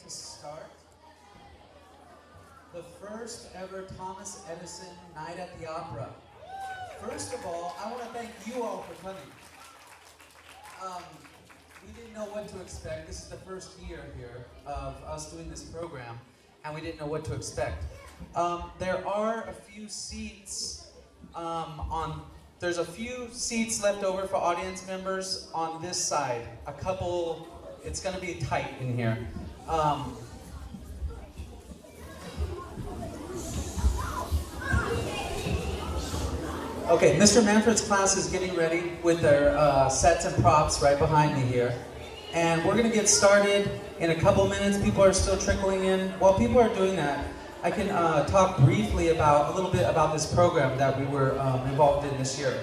to start the first ever Thomas Edison Night at the Opera. First of all, I want to thank you all for coming. We didn't know what to expect. This is the first year here of us doing this program, and we didn't know what to expect. There are a few seats there's a few seats left over for audience members on this side. A couple, it's going to be tight in here. Okay, Mr. Manfred's class is getting ready with their sets and props right behind me here. And we're going to get started in a couple minutes. People are still trickling in. While people are doing that, I can talk briefly about a little bit about this program that we were involved in this year.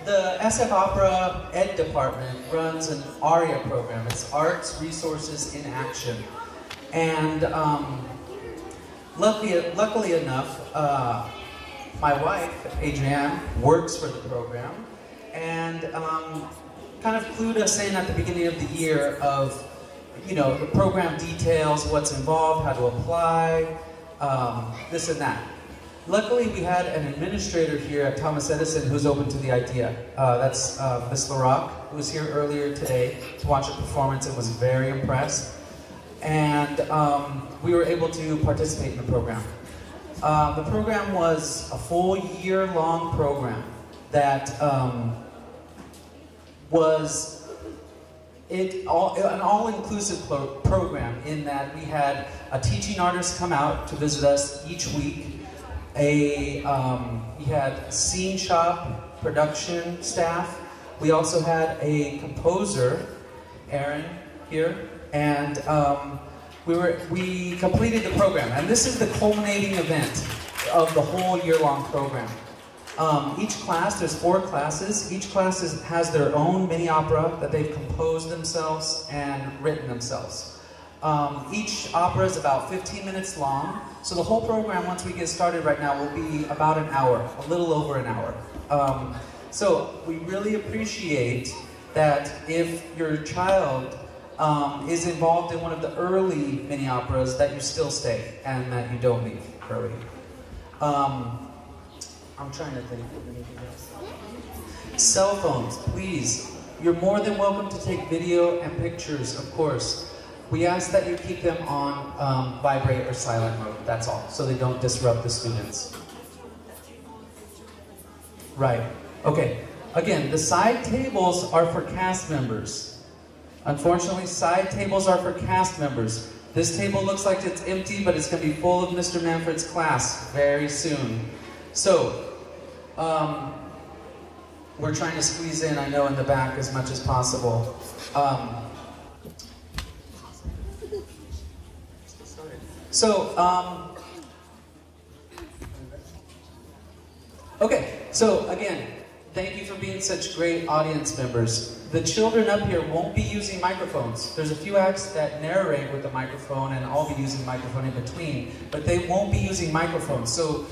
The SF Opera Ed Department runs an ARIA program. It's Arts Resources in Action. And luckily enough, my wife, Adrienne, works for the program and kind of clued us in at the beginning of the year of, you know, the program details, what's involved, how to apply, this and that. Luckily, we had an administrator here at Thomas Edison who's open to the idea. That's Miss LaRock, who was here earlier today to watch a performance and was very impressed. And we were able to participate in the program. The program was a full year-long program that was an all-inclusive program in that we had a teaching artist come out to visit us each week. We had scene shop production staff. We also had a composer, Aron, here, and we completed the program. And this is the culminating event of the whole year-long program. Each class, there's 4 classes. Each class has their own mini opera that they've composed themselves and written themselves. Each opera is about 15 minutes long. So the whole program, once we get started right now, will be about an hour, a little over an hour. So we really appreciate that if your child is involved in one of the early mini operas, that you still stay and that you don't leave early. I'm trying to think of anything else. Cell phones, please. You're more than welcome to take video and pictures, of course. We ask that you keep them on vibrate or silent mode, that's all, so they don't disrupt the students. Right, okay. Again, the side tables are for cast members. Unfortunately, side tables are for cast members. This table looks like it's empty, but it's going to be full of Mr. Manfred's class very soon. So, we're trying to squeeze in, I know, in the back as much as possible. Okay, so again, thank you for being such great audience members. The children up here won't be using microphones. There's a few acts that narrate with the microphone, and I'll be using microphone in between, but they won't be using microphones. So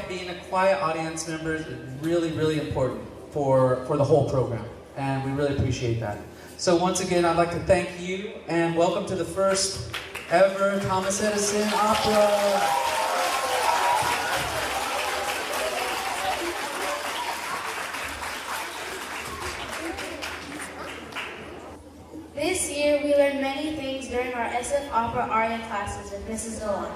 being a quiet audience member is really, really important for the whole program, and we really appreciate that. So once again, I'd like to thank you, and welcome to the first ever Thomas Edison Opera. This year, we learned many things during our SF Opera ARIA classes with Mrs. Nolan.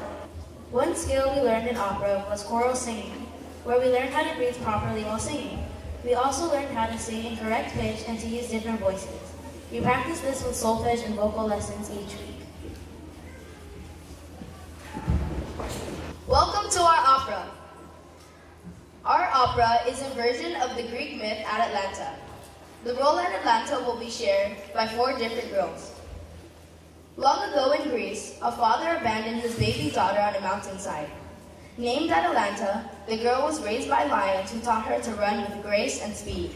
One skill we learned in opera was choral singing, where we learned how to breathe properly while singing. We also learned how to sing in correct pitch and to use different voices. We practice this with solfege and vocal lessons each week. Welcome to our opera. Our opera is a version of the Greek myth at Atlanta. The role at Atlanta will be shared by 4 different girls. Long ago in Greece, a father abandoned his baby daughter on a mountainside. Named Atalanta, the girl was raised by lions who taught her to run with grace and speed.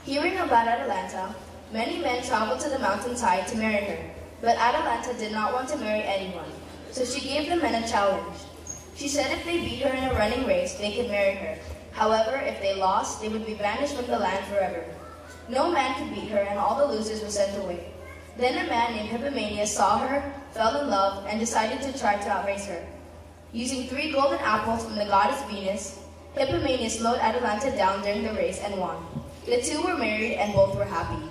Hearing about Atalanta, many men traveled to the mountainside to marry her, but Atalanta did not want to marry anyone, so she gave the men a challenge. She said if they beat her in a running race, they could marry her. However, if they lost, they would be banished from the land forever. No man could beat her, and all the losers were sent away. Then a man named Hippomenes saw her, fell in love, and decided to try to outrace her. Using 3 golden apples from the goddess Venus, Hippomenes slowed Atalanta down during the race and won. The two were married and both were happy.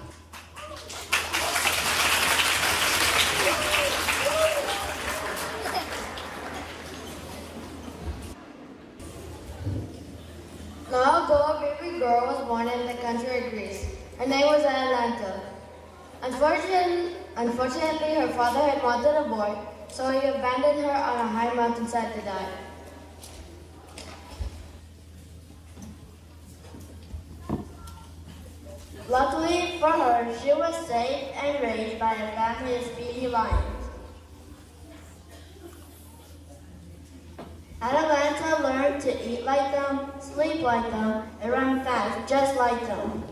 Long ago, a baby girl was born in the country of Greece. Her name was Atalanta. Unfortunately, her father had wanted a boy, so he abandoned her on a high mountainside to die. Luckily for her, she was saved and raised by a family of speedy lions. Atalanta learned to eat like them, sleep like them, and run fast just like them.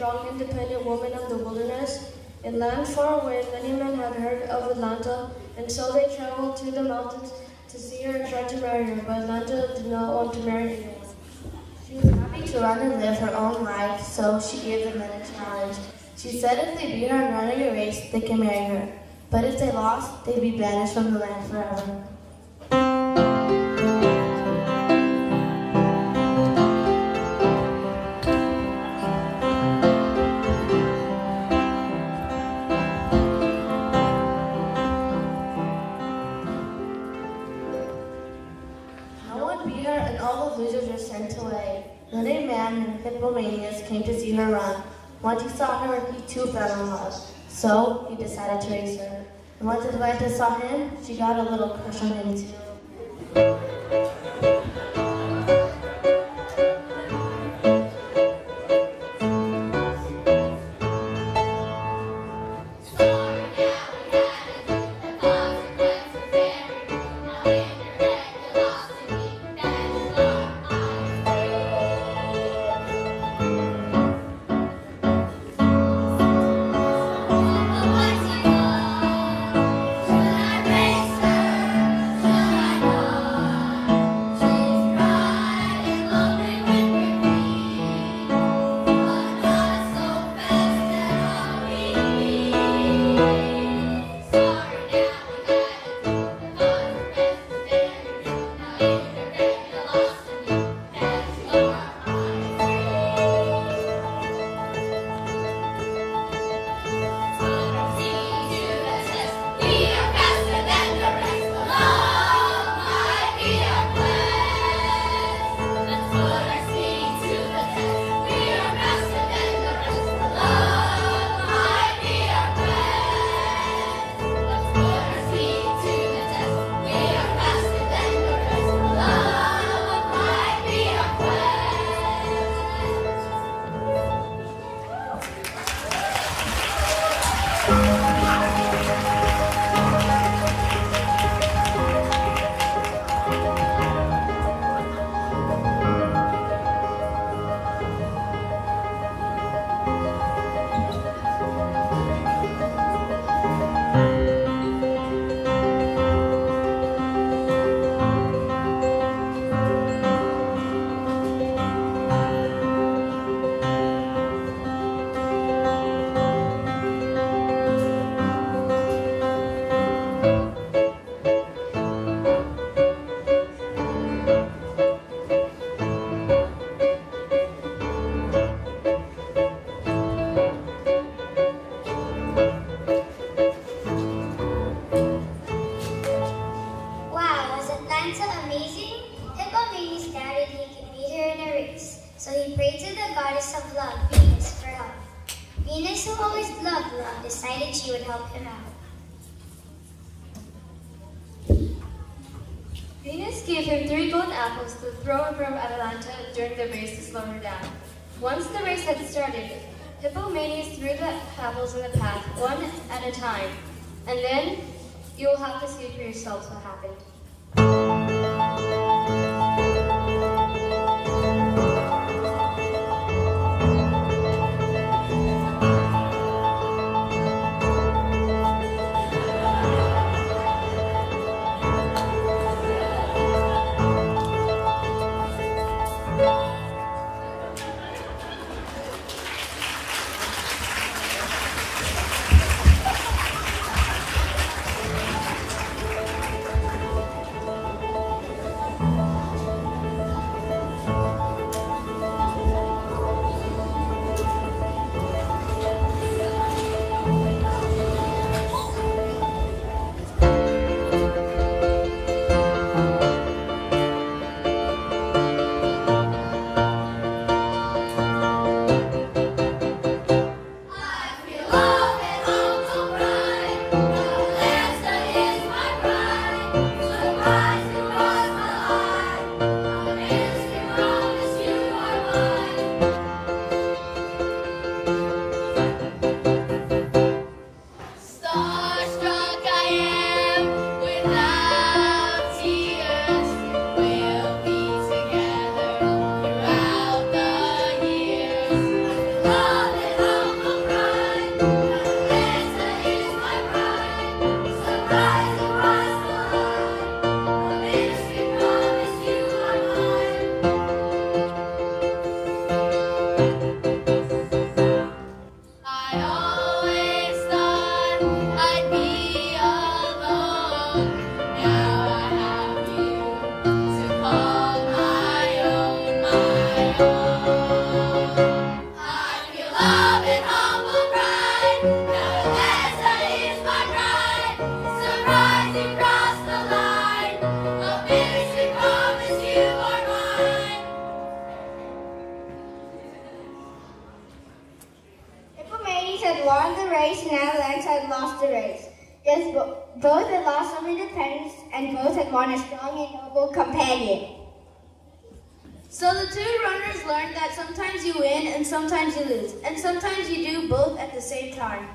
Strong, independent woman of the wilderness. In lands far away, many men had heard of Atalanta, and so they traveled to the mountains to see her and tried to marry her, but Atalanta did not want to marry anyone. She was happy to run and live her own life, so she gave the men a challenge. She said if they beat her in running a race, they can marry her, but if they lost, they'd be banished from the land forever. Then a man named Hippomenes came to see her run. Once he saw her, he too fell in love. So he decided to race her. And once Atalanta saw him, she got a little crush on him too. Should I to the goddess of love, Venus, for help. Venus, who always loved love, decided she would help him out. Venus gave him 3 golden apples to throw in front of Atalanta during the race to slow her down. Once the race had started, Hippomenes threw the apples in the path, one at a time, and then you will have to see for yourselves what happened. won the race and Atalanta had lost the race. Yes, both had lost some independence and both had won a strong and noble companion. So the two runners learned that sometimes you win and sometimes you lose, and sometimes you do both at the same time.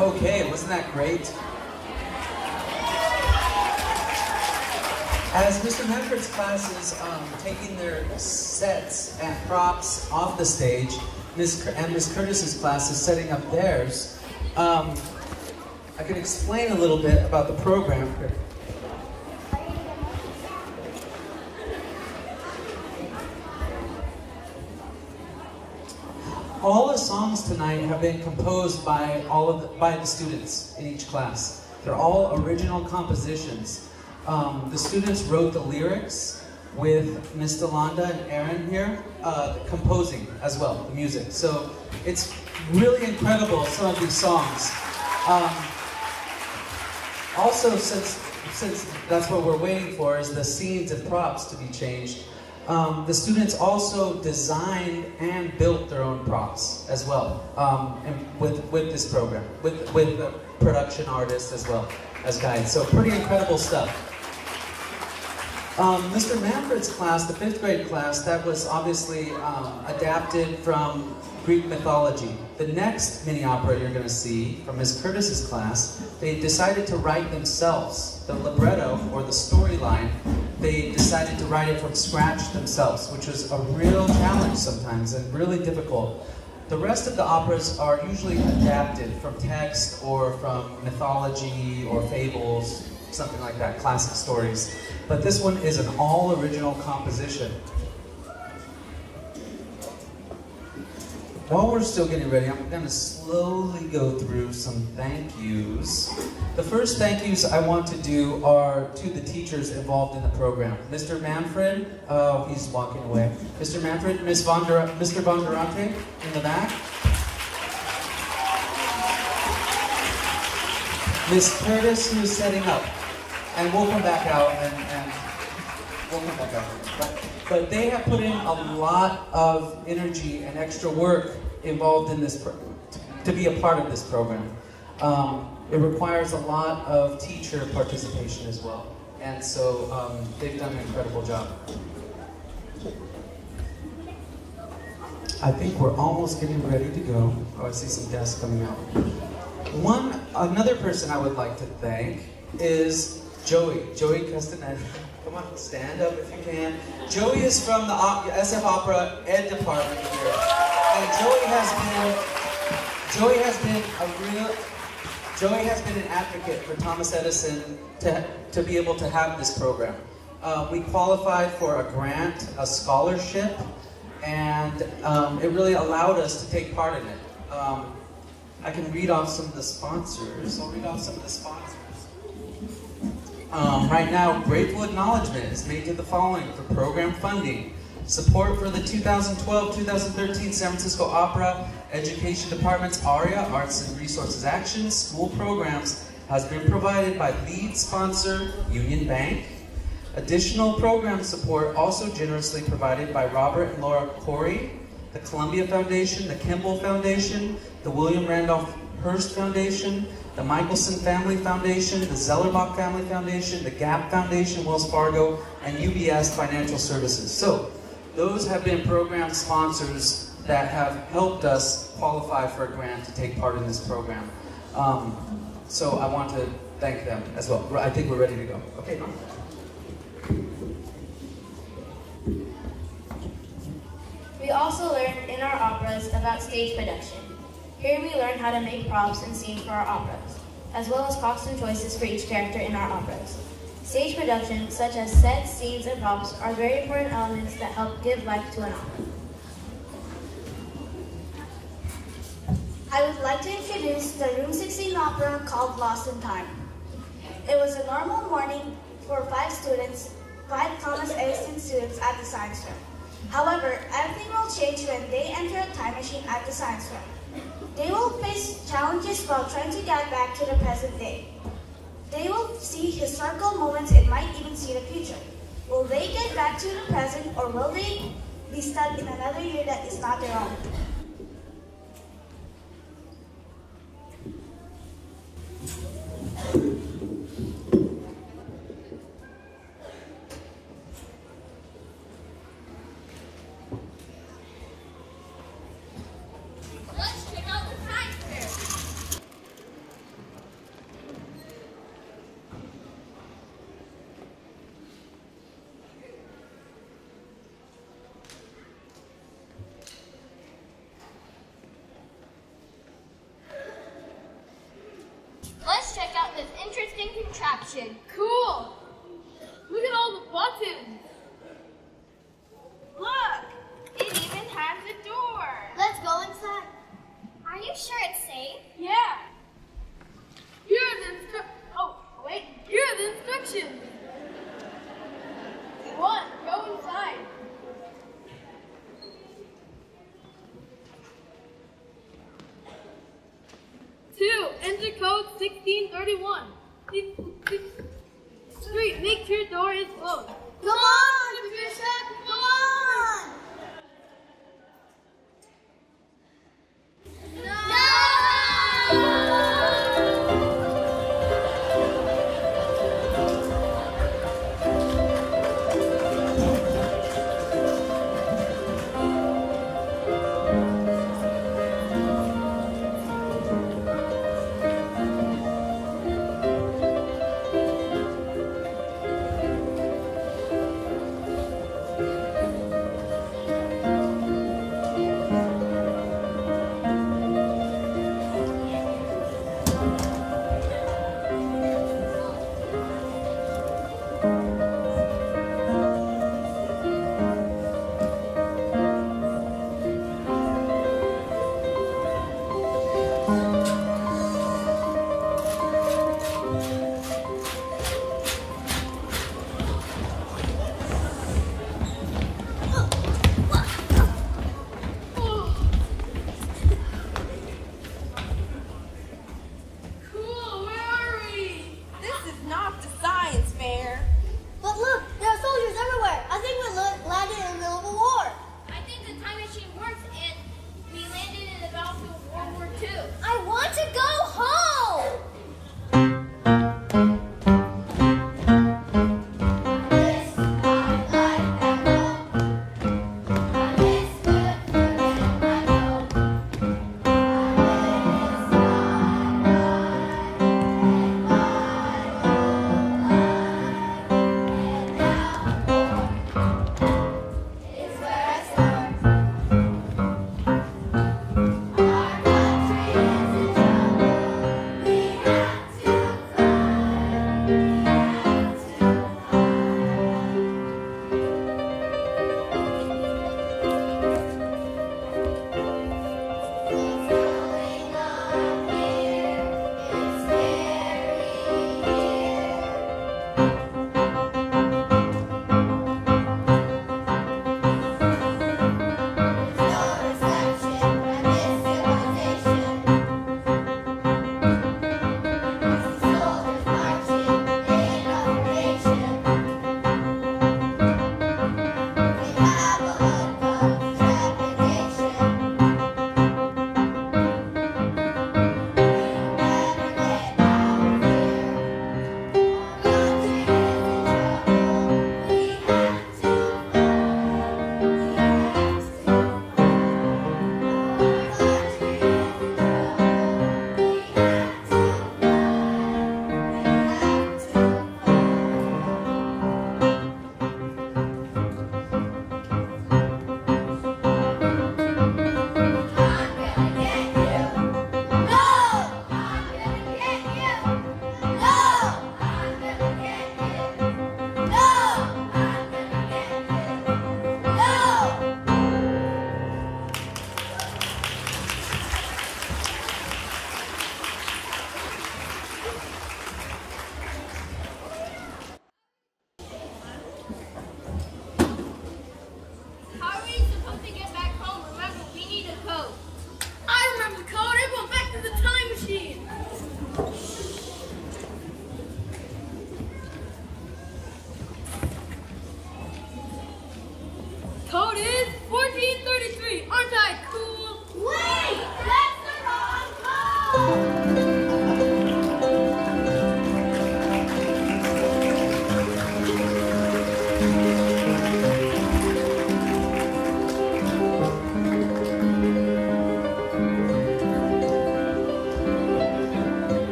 Okay, wasn't that great? As Mr. Medford's class is taking their sets and props off the stage, Miss Curtis's class is setting up theirs, I can explain a little bit about the program here. All the songs tonight have been composed by by the students in each class. They're all original compositions. The students wrote the lyrics with Miss Delonda and Aron here, composing as well, the music. So it's really incredible, some of these songs. Also, since that's what we're waiting for, is the scenes and props to be changed. The students also designed and built their own props as well, and with this program, with the production artists as well as guides. So pretty incredible stuff. Mr. Manfred's class, the 5th grade class, that was obviously adapted from Greek mythology. The next mini opera you're going to see from Ms. Curtis's class, they decided to write themselves. The libretto, or the storyline, they decided to write it from scratch themselves, which was a real challenge sometimes and really difficult. The rest of the operas are usually adapted from text or from mythology or fables, something like that, classic stories. But this one is an all-original composition. While we're still getting ready, I'm going to slowly go through some thank yous. The first thank yous I want to do are to the teachers involved in the program. Mr. Manfred, oh, he's walking away. Mr. Manfred, Mr. Bondurante in the back. Ms. Curtis, who is setting up. And we'll come back out and we'll come back out. But they have put in a lot of energy and extra work involved in this to be a part of this program. It requires a lot of teacher participation as well. And so they've done an incredible job. I think we're almost getting ready to go. Oh, I see some desks coming out. Another person I would like to thank is Joey Castaneda. Come on, stand up if you can. Joey is from the SF Opera Ed department here. And Joey has been an advocate for Thomas Edison to be able to have this program. We qualified for a grant, a scholarship, and it really allowed us to take part in it. I can read off some of the sponsors. I'll read off some of the sponsors. Right now, grateful acknowledgement is made to the following for program funding. Support for the 2012-2013 San Francisco Opera Education Department's ARIA, Arts and Resources Action, school programs has been provided by lead sponsor Union Bank. Additional program support also generously provided by Robert and Laura Corey, the Columbia Foundation, the Kimball Foundation, the William Randolph Hearst Foundation, the Michelson Family Foundation, the Zellerbach Family Foundation, the Gap Foundation, Wells Fargo, and UBS Financial Services. So, those have been program sponsors that have helped us qualify for a grant to take part in this program. So I want to thank them as well. I think we're ready to go. Okay, Norm. We also learned in our operas about stage production. Here we learn how to make props and scenes for our operas, as well as costume choices for each character in our operas. Stage production, such as sets, scenes, and props, are very important elements that help give life to an opera. I would like to introduce the Room 16 opera called Lost in Time. It was a normal morning for 5 Thomas Edison students at the science fair. However, everything will change when they enter a time machine at the science fair. They will face challenges while trying to get back to the present day. They will see historical moments and might even see the future. Will they get back to the present, or will they be stuck in another year that is not their own? Let's check out this interesting contraption. Cool! Look at all the buttons! Look! It even has a door! Let's go inside. Are you sure it's safe? Yeah! Here are the instructions! 1. Go inside. 2. Enter code 1631. 3. Make sure door is closed. Come on, Patricia! Come on!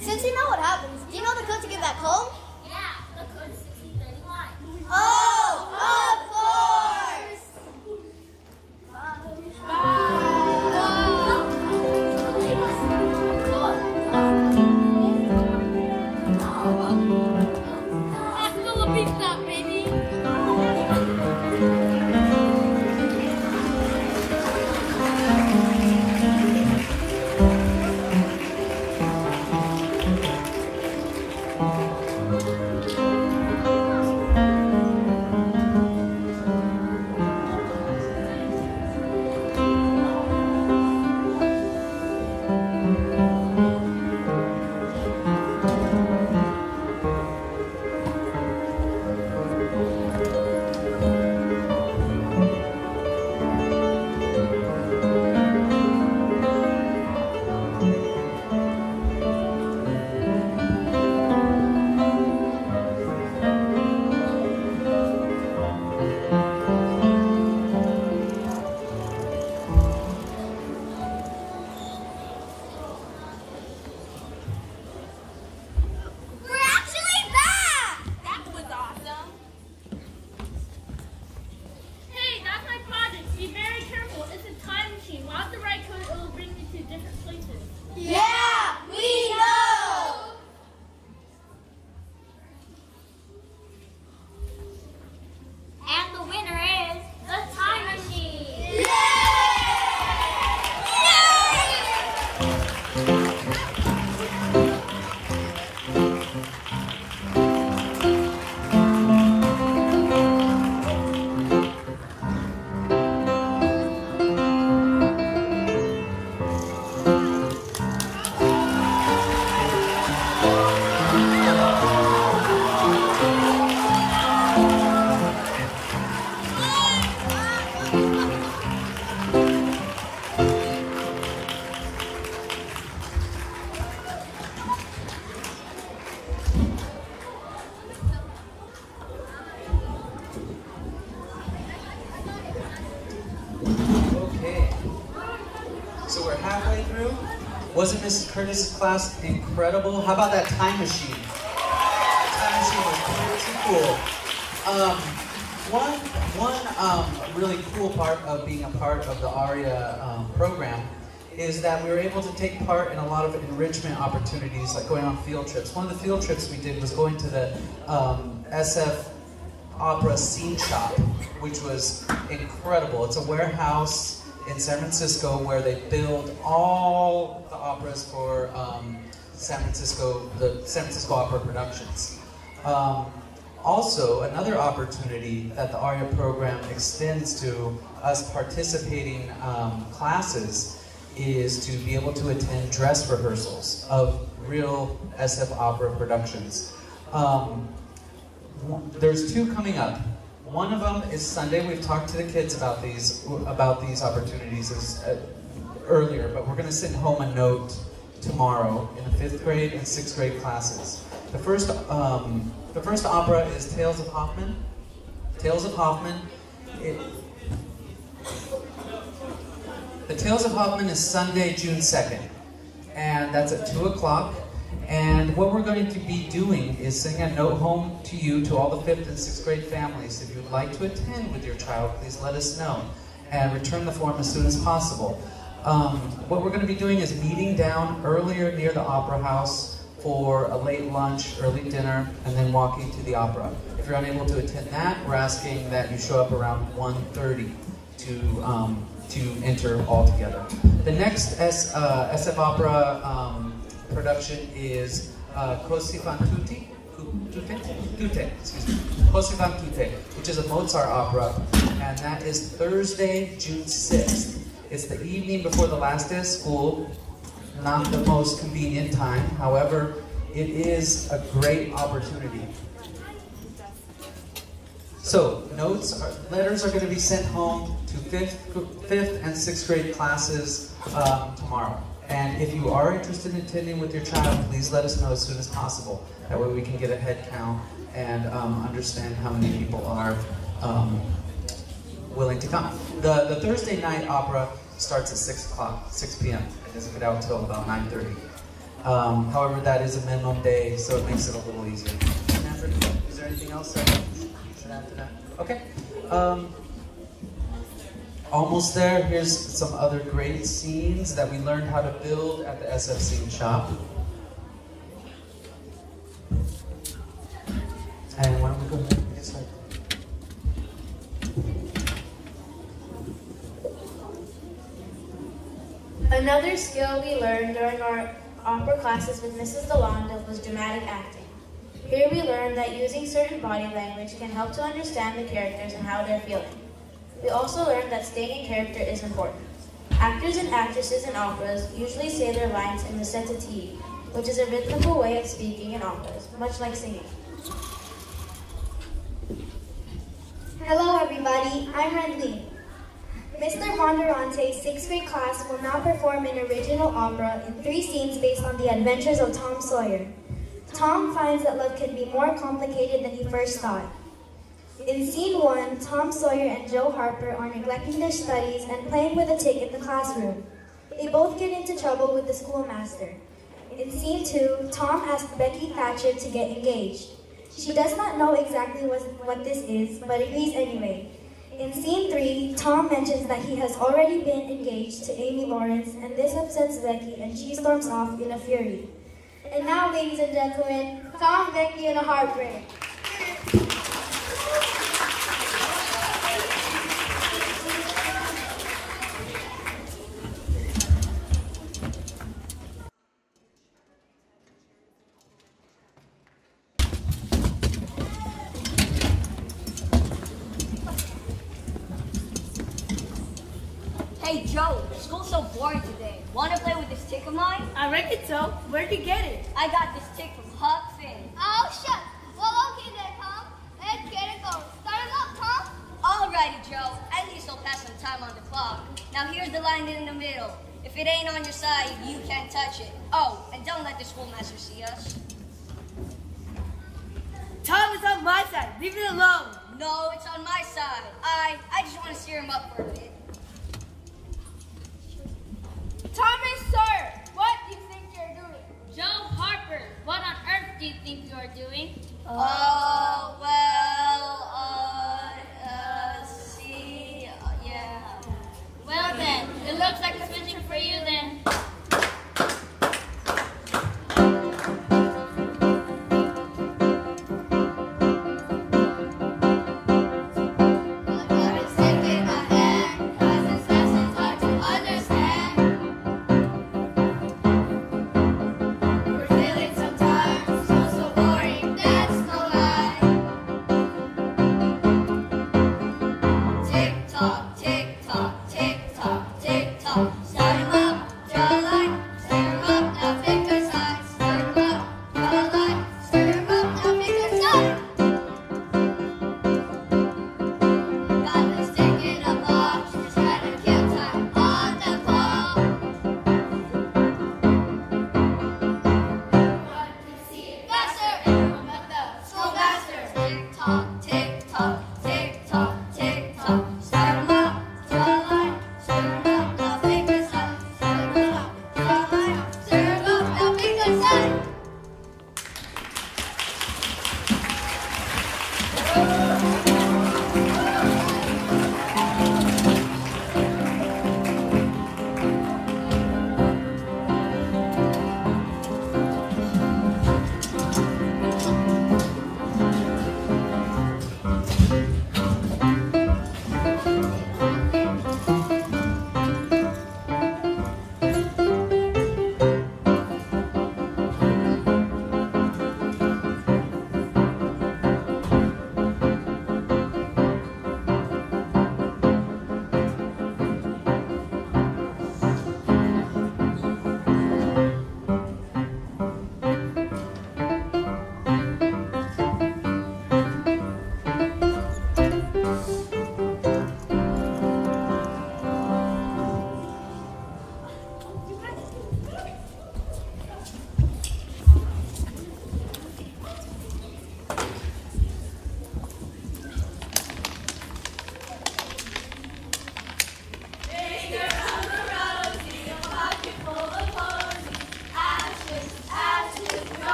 Since you know what happens, do you know the code to get back home? Yeah, the code is 1631. Oh, of course! That's still a big stop, baby. Yeah, we know! And the winner is halfway through? Wasn't Mrs. Curtis's class incredible? How about that time machine? The time machine was pretty cool. One really cool part of being a part of the ARIA program is that we were able to take part in a lot of enrichment opportunities, like going on field trips. One of the field trips we did was going to the SF Opera Scene Shop, which was incredible. It's a warehouse in San Francisco where they build all the operas for the San Francisco Opera productions. Also, another opportunity that the ARIA program extends to us participating classes is to be able to attend dress rehearsals of real SF opera productions. There's two coming up. One of them is Sunday. We've talked to the kids about these opportunities earlier, but we're going to send home a note tomorrow in the 5th grade and 6th grade classes. The first opera is Tales of Hoffmann. Tales of Hoffmann. The Tales of Hoffmann is Sunday, June 2nd, and that's at 2 o'clock. And what we're going to be doing is sending a note home to you, to all the 5th and 6th grade families. If you would like to attend with your child, please let us know and return the form as soon as possible. What we're going to be doing is meeting down earlier near the Opera House for a late lunch, early dinner, and then walking to the opera. If you're unable to attend that, we're asking that you show up around 1:30 to enter all together. The next SF Opera production is Così fan tutte, Così fan tutte, which is a Mozart opera, and that is Thursday, June 6th. It's the evening before the last day of school, not the most convenient time. However, it is a great opportunity. So, letters are going to be sent home to 5th and 6th grade classes tomorrow. And if you are interested in attending with your child, please let us know as soon as possible. That way we can get a head count and understand how many people are willing to come. The Thursday night opera starts at 6 p.m. It doesn't get out until about 9:30. However, that is a minimum day, so it makes it a little easier. Is there anything else I should add to that? Okay. Almost there. Here's some other great scenes that we learned how to build at the SF Scene Shop. And why don't we go ahead and get started? Another skill we learned during our opera classes with Mrs. Delanda was dramatic acting. Here we learned that using certain body language can help to understand the characters and how they're feeling. We also learned that staying in character is important. Actors and actresses in operas usually say their lines in recitative, which is a rhythmical way of speaking in operas, much like singing. Hello everybody, I'm Redley. Mr. Vonderante's 6th grade class will now perform an original opera in 3 scenes based on the adventures of Tom Sawyer. Tom finds that love can be more complicated than he first thought. In scene 1, Tom Sawyer and Joe Harper are neglecting their studies and playing with a tick in the classroom. They both get into trouble with the schoolmaster. In scene 2, Tom asks Becky Thatcher to get engaged. She does not know exactly what this is, but agrees anyway. In scene 3, Tom mentions that he has already been engaged to Amy Lawrence, and this upsets Becky, and she storms off in a fury. And now, ladies and gentlemen, Tom, Becky, and a heartbreak. Hey Joe, school's so boring today. Wanna play with this tick of mine? I reckon so. Where'd you get it? I got this tick from Huck Finn. Oh, shucks. Well, okay then, Tom. Let's get it going. Start it up, Tom. Alrighty, Joe. At least I'll pass some time on the clock. Now here's the line in the middle. If it ain't on your side, you can't touch it. Oh, and don't let the schoolmaster see us. Tom is on my side. Leave it alone. No, it's on my side. I just want to steer him up for a bit. Tom doing? See, yeah. Well then, it looks like a future for you then.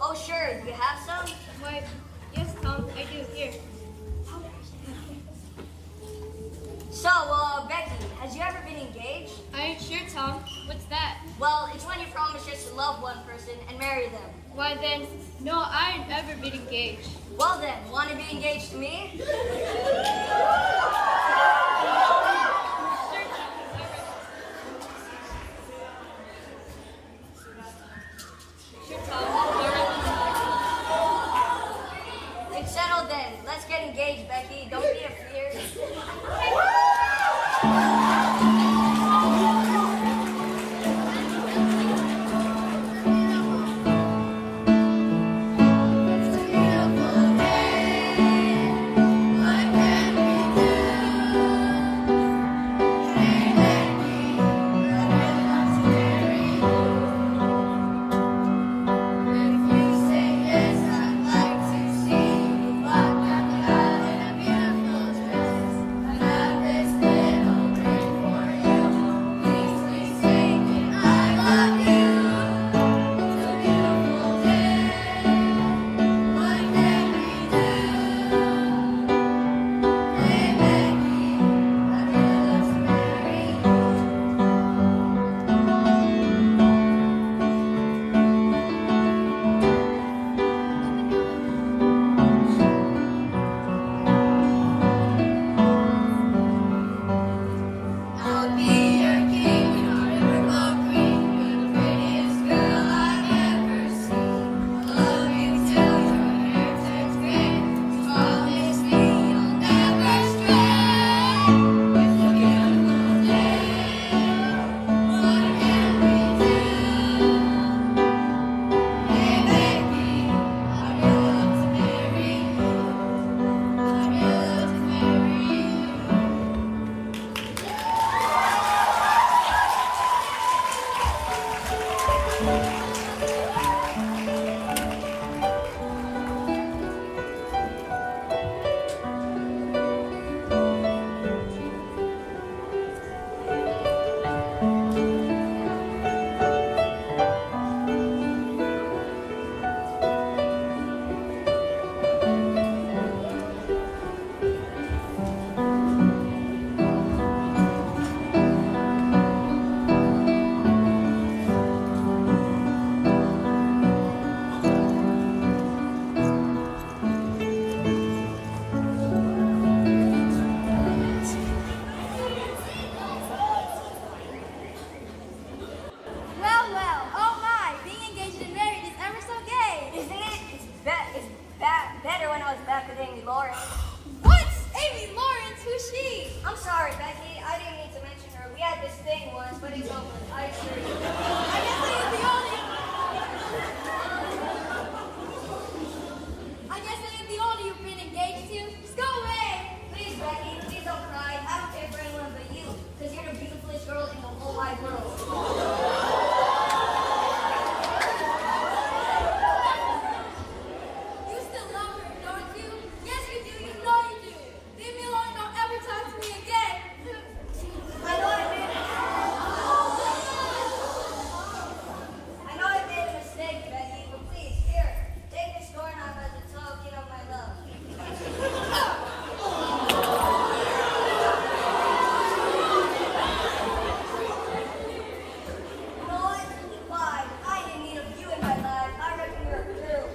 Oh, sure. Do you have some? Why, yes, Tom, I do. Here. So, Becky, has you ever been engaged? Are you sure, Tom? What's that? Well, it's when you promise just to love one person and marry them. Why then, no, I ain't ever been engaged. Well then, want to be engaged to me? It's settled then. Let's get engaged, Becky. Don't be afeard. Lawrence. What? Amy Lawrence? Who's she? I'm sorry, Becky. I didn't mean to mention her. We had this thing once, but it's over. I assure you. I guess I am the only you've been engaged to. Just go away. Please, Becky, please don't cry. I don't care for anyone but you, because you're the beautifulest girl in the whole wide world. You still love her, don't you? Yes, you do. You know you do. Leave me alone. Don't ever talk to me again. I know I made a mistake, Becky, but please, here, take this doorknob as a token of my love. Fine. I didn't need a few in my life. I reckon you're a true.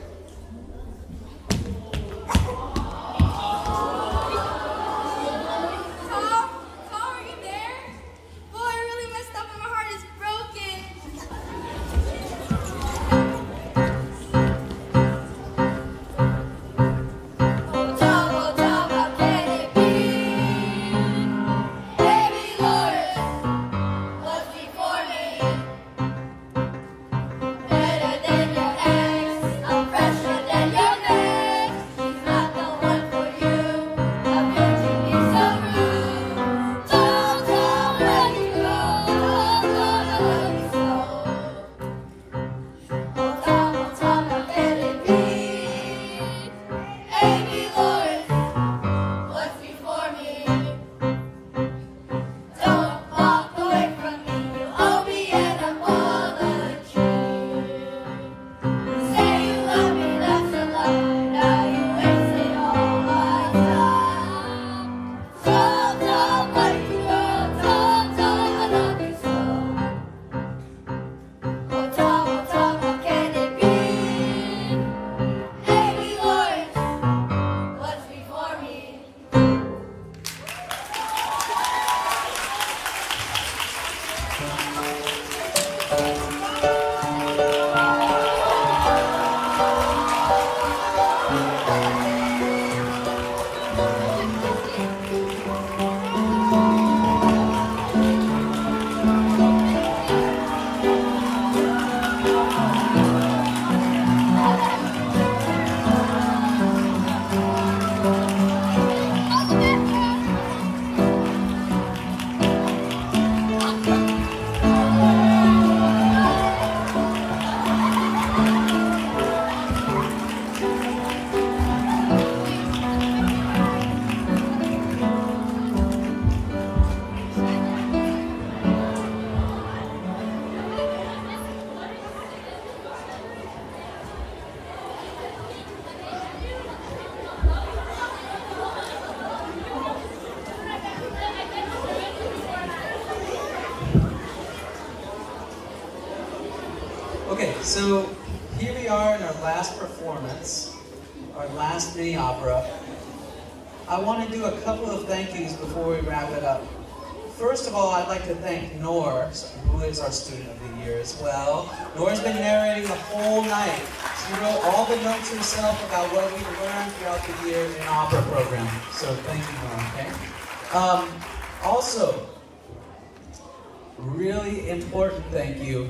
Tom, are you there? Boy, I really messed up and my heart is broken. Oh, Tom, how can it be? Baby Lawrence, what's before me? Better than your ex, I'm fresher than your neck. She's not the one for you. How could you be so rude? Tom, let me go. Tom, I love you so. Oh, Tom, how can it be? Amy Lawrence, what's before me? Don't walk away from me, you owe me an apology. Say you love me, that's a lie, now you wasted all my time. So don't let me go, Tom, I love you so. Oh, Tom, how can it be? Amy Lawrence, what's before me? Okay, so here we are in our last performance, our last mini opera. I want to do a couple of thank yous before we wrap it up. First of all, I'd like to thank Noor, who is our student of the year as well. Noor's been narrating the whole night. She wrote all the notes herself about what we learned throughout the year in opera program. So thank you, Noor, okay? Also, really important thank you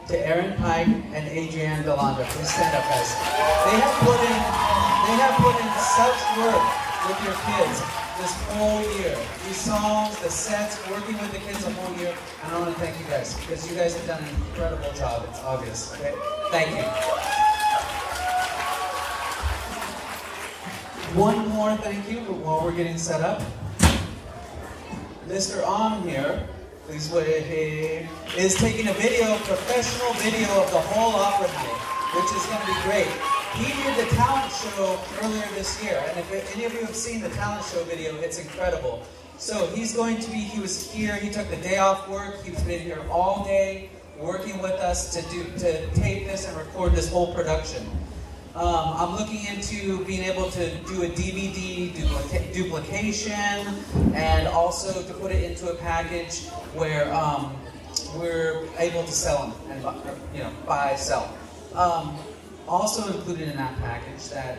to Aron Pike and Adrienne Delanda. Please stand up, guys. They have put in such work with your kids this whole year. These songs, the sets, working with the kids the whole year. And I want to thank you guys, because you guys have done an incredible job. It's obvious, okay? Thank you. One more thank you while we're getting set up. Mr. Om here, please wave, is taking a professional video of the whole opera night, which is going to be great. He did the talent show earlier this year, and if any of you have seen the talent show video, it's incredible. So he was here, he took the day off work, he's been here all day, working with us to tape this and record this whole production. I'm looking into being able to do a DVD duplication, and also to put it into a package where we're able to sell them and buy, sell. Also included in that package that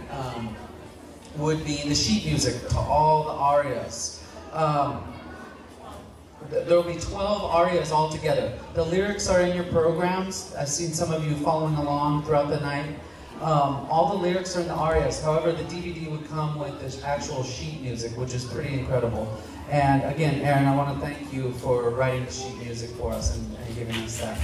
would be the sheet music to all the arias. There will be 12 arias altogether. The lyrics are in your programs. I've seen some of you following along throughout the night. All the lyrics are in the arias. However, the DVD would come with this actual sheet music, which is pretty incredible. And again, Aron, I want to thank you for writing the sheet music for us and giving us that.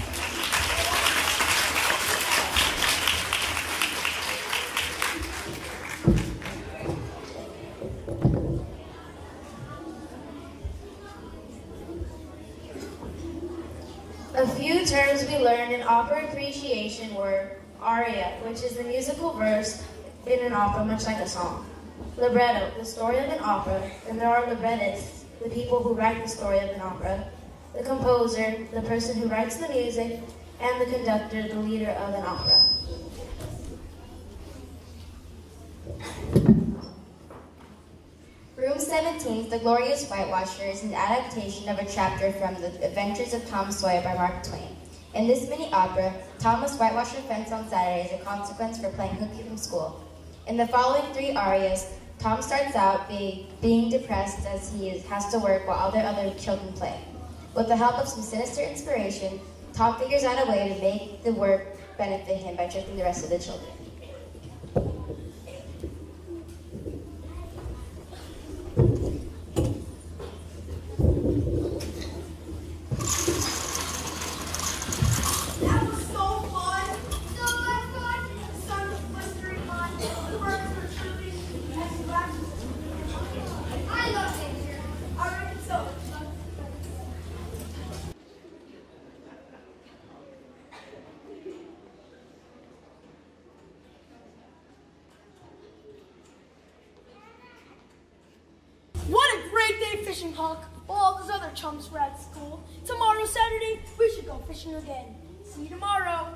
A few terms we learned in opera appreciation were aria, which is the musical verse in an opera, much like a song. Libretto, the story of an opera, and there are librettists, the people who write the story of an opera. The composer, the person who writes the music, and the conductor, the leader of an opera. Room 17, The Glorious Whitewasher, is an adaptation of a chapter from The Adventures of Tom Sawyer by Mark Twain. In this mini-opera, Thomas Whitewasher fence on Saturday as a consequence for playing hooky from school. In the following 3 arias, Tom starts out being depressed as he has to work while other children play. With the help of some sinister inspiration, Tom figures out a way to make the work benefit him by tricking the rest of the children. That was so fun! So much fun! The sun was blistering hot, the birds were chirping, and the grasses were I love nature. I reckon so. What a great day fishing, Hawk! While all those other chumps were at school. Tomorrow's Saturday, we should go fishing again. See you tomorrow.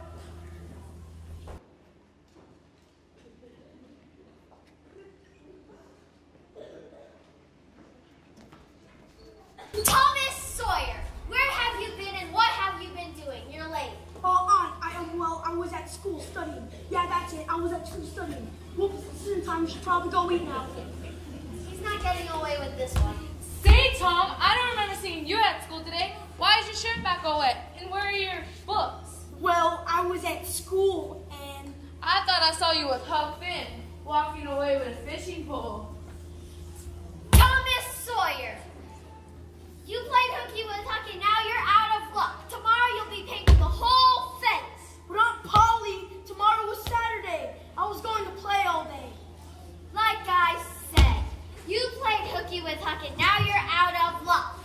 Thomas Sawyer, where have you been and what have you been doing? You're late. Aunt, I was at school studying. Yeah, that's it. I was at school studying. Whoops, it's dinner time. You should probably go eat now. He's not getting away with this one. Say, Tom, I don't remember seeing you at school today. Why is your shirt back all wet? And where are your books? Well, I was at school and... I thought I saw you with Huck Finn, walking away with a fishing pole. Thomas Sawyer, you played hooky with Huck and now you're out of luck. Tomorrow you'll be painting the whole fence. But Aunt Polly, tomorrow was Saturday. I was going to play all day. Like I said, you played hooky with Huck and now you're out of luck.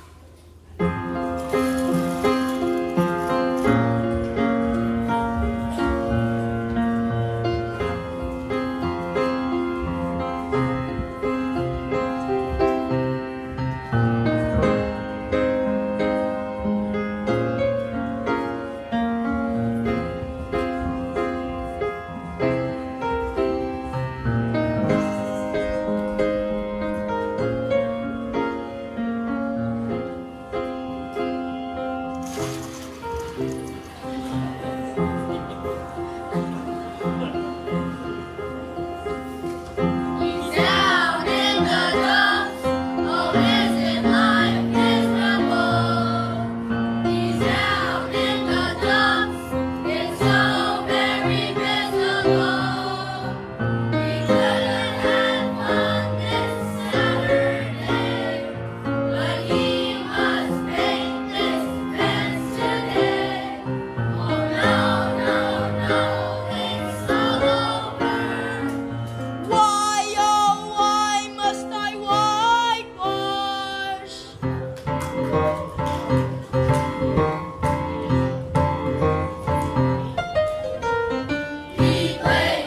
He played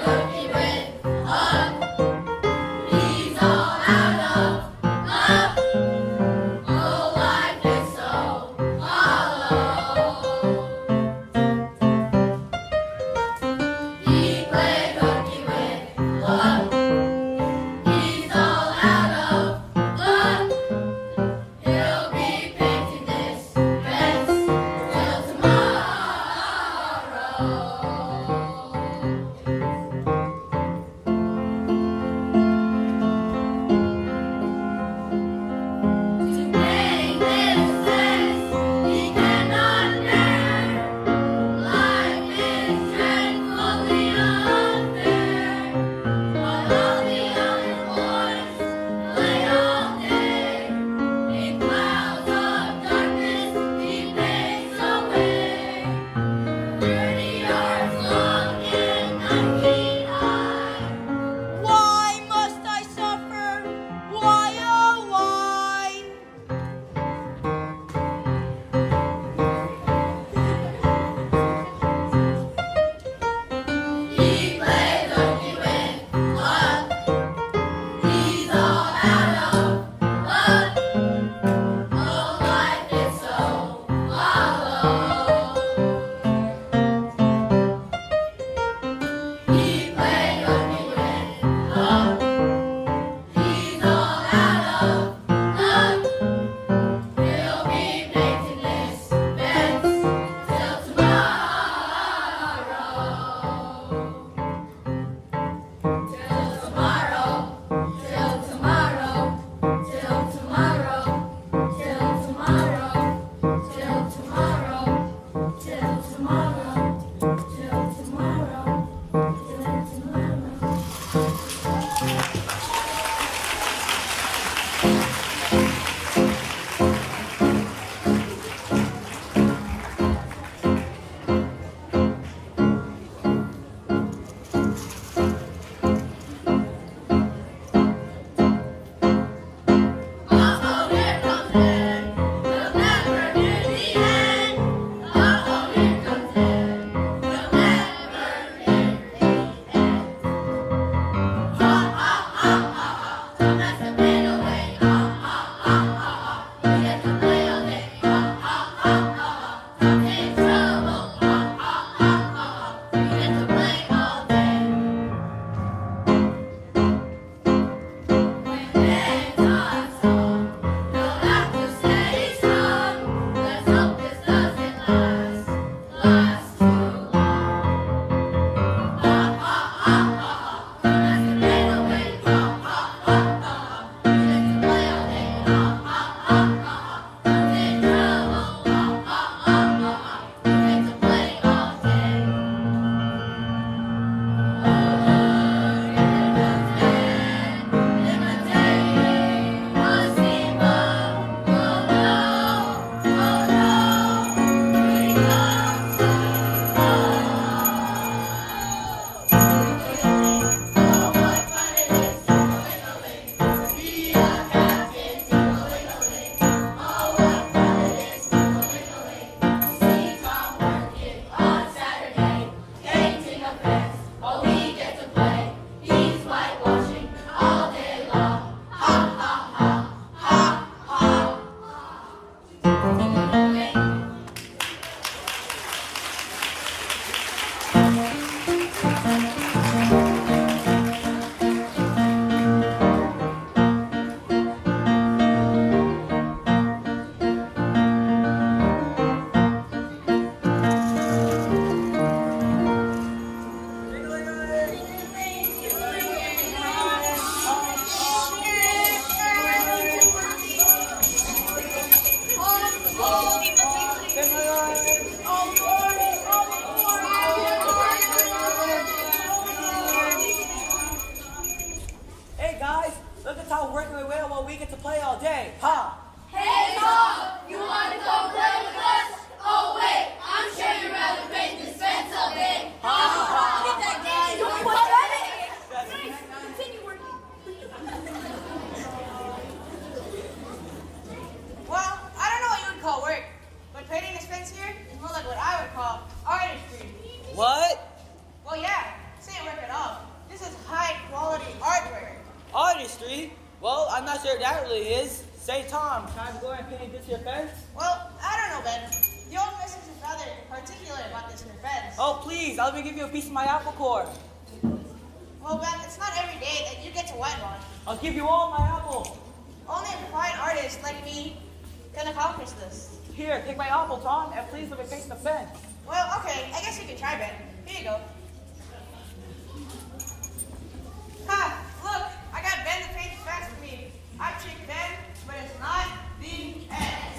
get to play all day, huh? Hey Tom, you want to come play with us? Oh wait, I'm sure you'd rather paint this fence all day. Ha ha ha. Get that game. You want to play it? Continue working. Well, I don't know what you would call work, but painting this fence here is more like what I would call artistry. What? Well, yeah, this ain't work at all. This is high-quality artwork. Artistry? Well, I'm not sure that really is. Say, Tom, can I go and paint this your fence? Well, I don't know, Ben. The old mistress is rather particular about this here fence. Oh, please, I'll give you a piece of my apple core. Well, Ben, it's not every day that you get to whitewash. I'll give you all my apple. Only a fine artist like me can accomplish this. Here, take my apple, Tom, and please let me paint the fence. Well, okay, I guess you can try, Ben. Here you go. Ha! Look, I got Ben to paint the fence for me. I tricked Ben, but it's not the end.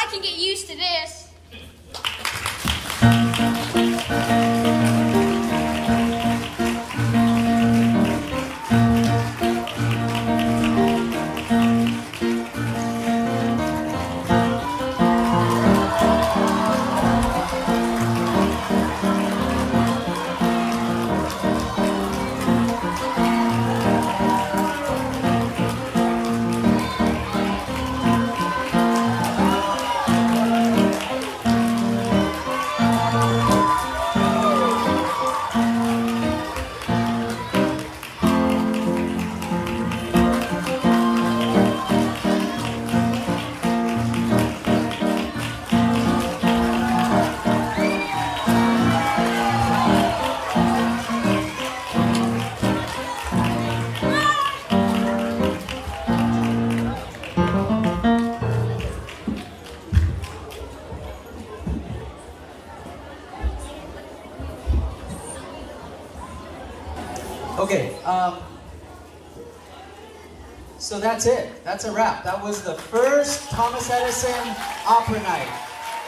y'all can get used to this. Okay, so that's it. That's a wrap. That was the first Thomas Edison Opera Night.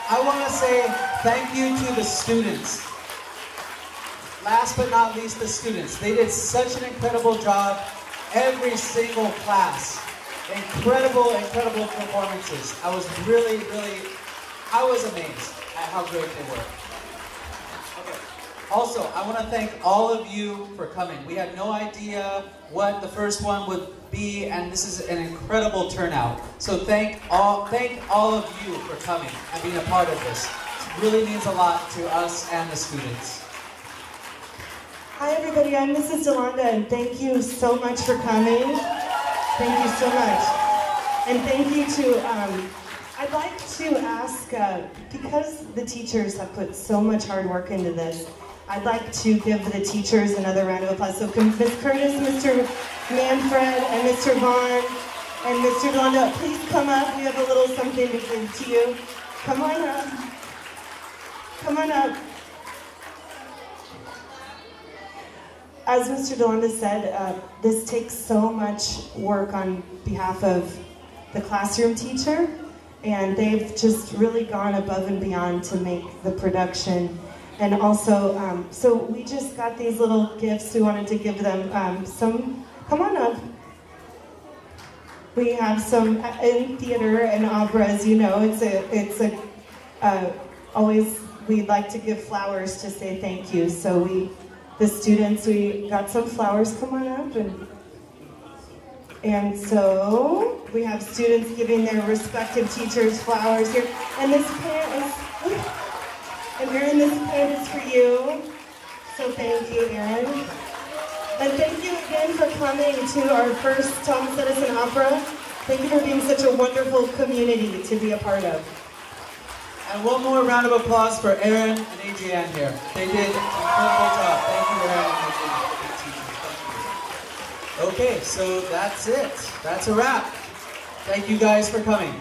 I want to say thank you to the students. Last but not least, the students. They did such an incredible job. Every single class. Incredible, incredible performances. I was really, I was amazed at how great they were. Also, I want to thank all of you for coming. We had no idea what the first one would be, and this is an incredible turnout. So thank all of you for coming and being a part of this. It really means a lot to us and the students. Hi everybody, I'm Mrs. Delonda, and thank you so much for coming. Thank you so much. And thank you to, I'd like to ask, because the teachers have put so much hard work into this, I'd like to give the teachers another round of applause. So can Ms. Curtis, Mr. Manfred, and Mr. Vaughn, and Mr. Delonda, please come up. We have a little something to give to you. Come on up. Come on up. As Mr. Delonda said, this takes so much work on behalf of the classroom teacher, and they've just really gone above and beyond to make the production. And also, so we just got these little gifts. We wanted to give them some, come on up. We have some, in theater and opera, as you know, always, we'd like to give flowers to say thank you. So the students, we got some flowers, come on up. And so we have students giving their respective teachers flowers here. And this pen is, and Erin, this pen is for you. So thank you, Erin. And thank you again for coming to our first Thomas Edison Opera. Thank you for being such a wonderful community to be a part of. And one more round of applause for Erin and Adrienne here. They did an incredible job. Thank you, Erin and Adrienne, for being teachers. Thank you. Okay, so that's it. That's a wrap. Thank you guys for coming.